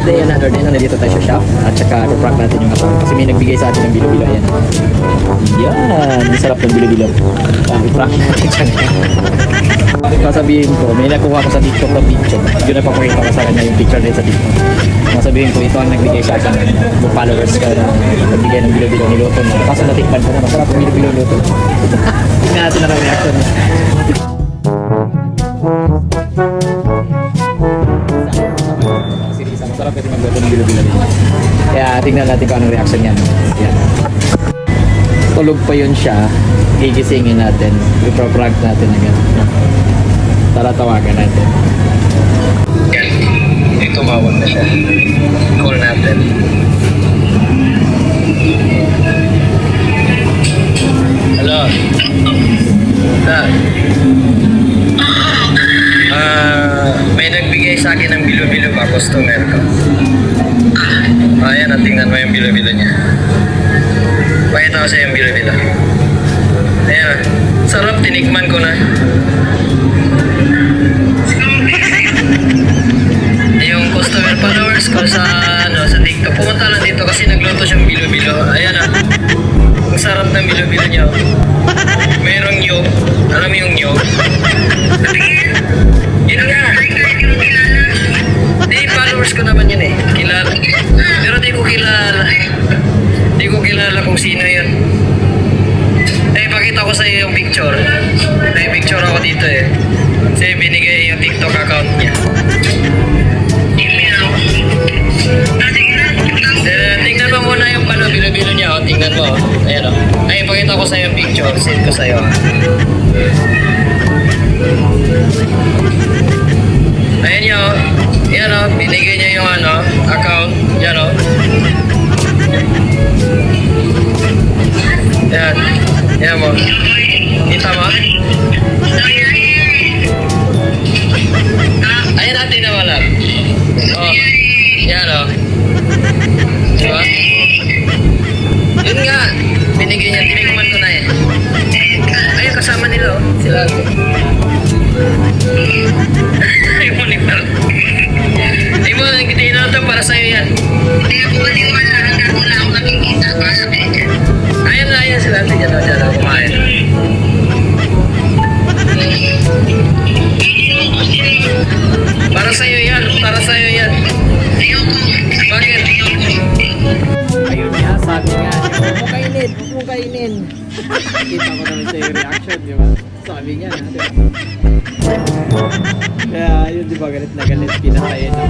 day, another day na nandito tayo sa shop. At saka prank natin yung asawa. Kasi may nagbigay sa atin ng bilo-bilo. Ayan. Yan. Ang sarap ng bilo-bilo. I-prank natin siya. Sasabihin ko, may nakuha ko sa TikTok ng picture. Yun na papakita ko sa kanya yung picture din sa TikTok. Sasabihin ko, ito ang nagbigay sa akin ng followers ka na nagbigay ng bilo-bilo niluto mo. Kaso natikpan ko na masarap yung bilo-bilo niluto. Tingnan natin na reaction niya. Masarap kasi magluto ng bilo-bilo niya. Kaya tingnan natin kung anong reaction niya. Yan. Tulog pa yun siya, gigisingin natin, ipaprank natin agad. Tara, tawagan natin. Yan, tumawag na siya. Call natin. Hello? Dad? May nagbigay sa akin ng bilo-bilo ba, customer ko? Ayan, tingnan mo yung bilo-bilo niya. Pakita ko sa yung bilo-bilo. Ayan, sarap, tinikman ko na. Yung customer followers ko sa TikTok, pumunta lang dito kasi nagluto siyang bilo-bilo. Ayan ang sarap ng bilo-bilo niya. Mayroong nyog. Alam mo yung nyog? Yun nga. Di, followers ko naman yun eh. Kilala. Pero di ko kilala. Di ko kilala kung sino yun. Pakita ko sa iyo yung picture. May picture ako dito eh. Kasi binigay yung TikTok account niya. Tingnan mo muna yung bilo-bilo niya. Oh. Tingnan mo. Ayan o. Ay, pakita ko sa iyo yung picture. Send ko sa iyo. Ayan niya o. Yan o. Binigay niya yung account. Yan o. Yan. Yan mo. Kita mo? Ayan natin na wala. Oh. Yan o. Diba? Yun nga. Binigay niya. Tinikman ko na eh. Ayun kasama nila o. Sila. Ay mo ni Parang. Ay mo. Hindi na ito para sa'yo yan. Hindi ako maniwala. Hanggang wala akong nakikita. Para sabihin yan. Ayan na, ayan sila. Diyan na kumain. Para sa'yo yan. Para sa'yo yan. Bakit? Ayun niya, sabi nga, huwag mo kainin, huwag mo kainin. Kita ko naman siya yung reaction, di ba? Sabi niya na, di ba? Kaya yun, di ba, galit na galit, pinatayin na.